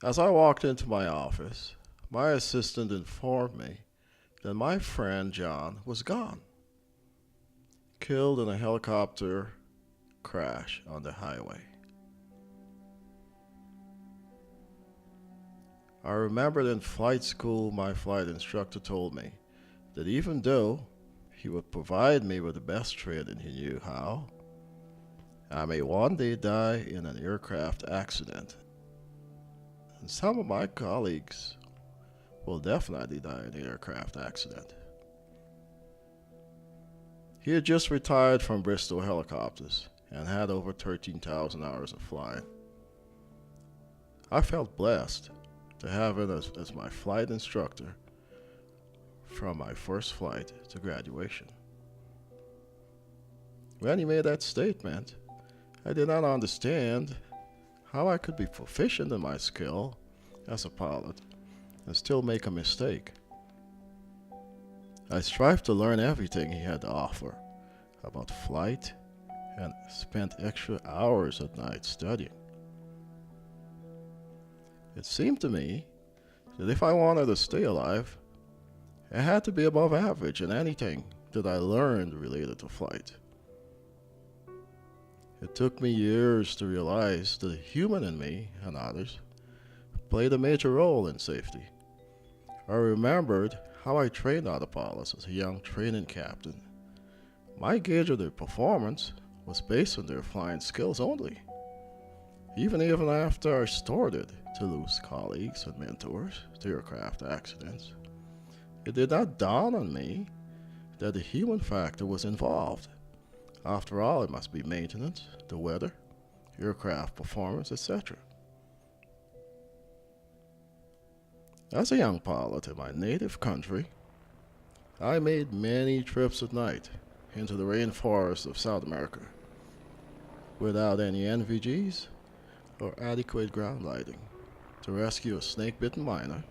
As I walked into my office, my assistant informed me that my friend John was gone, killed in a helicopter crash on the highway. I remembered in flight school my flight instructor told me that even though he would provide me with the best training he knew how, I may one day die in an aircraft accident. And some of my colleagues will definitely die in an aircraft accident. He had just retired from Bristol Helicopters and had over 13,000 hours of flying. I felt blessed to have him as my flight instructor from my first flight to graduation. When he made that statement, I did not understand how I could be proficient in my skill as a pilot and still make a mistake. I strived to learn everything he had to offer about flight and spent extra hours at night studying. It seemed to me that if I wanted to stay alive, I had to be above average in anything that I learned related to flight. It took me years to realize that the human in me and others played a major role in safety. I remembered how I trained other pilots as a young training captain. My gauge of their performance was based on their flying skills only. Even after I started to lose colleagues and mentors to aircraft accidents, it did not dawn on me that the human factor was involved. After all, it must be maintenance, the weather, aircraft performance, etc. As a young pilot in my native country, I made many trips at night into the rainforests of South America without any NVGs or adequate ground lighting to rescue a snake-bitten miner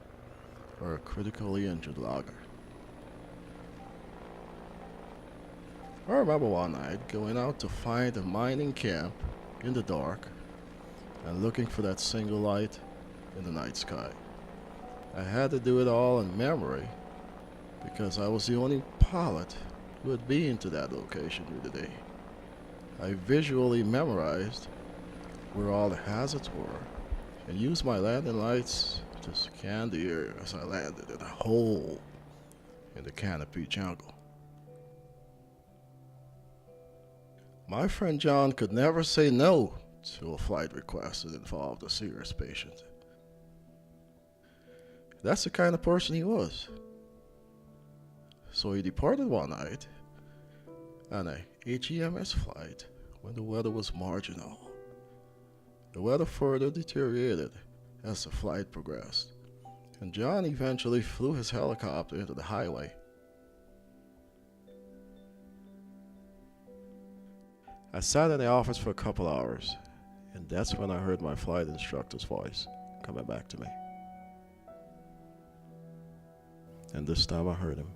or a critically injured logger. I remember one night going out to find a mining camp in the dark and looking for that single light in the night sky. I had to do it all in memory because I was the only pilot who had been to that location during the day. I visually memorized where all the hazards were and used my landing lights to scan the area as I landed in a hole in the canopy jungle. My friend John could never say no to a flight request that involved a serious patient. That's the kind of person he was. So he departed one night on a HEMS flight when the weather was marginal. The weather further deteriorated as the flight progressed, and John eventually flew his helicopter into the highway. I sat in the office for a couple hours, and that's when I heard my flight instructor's voice coming back to me. And this time I heard him.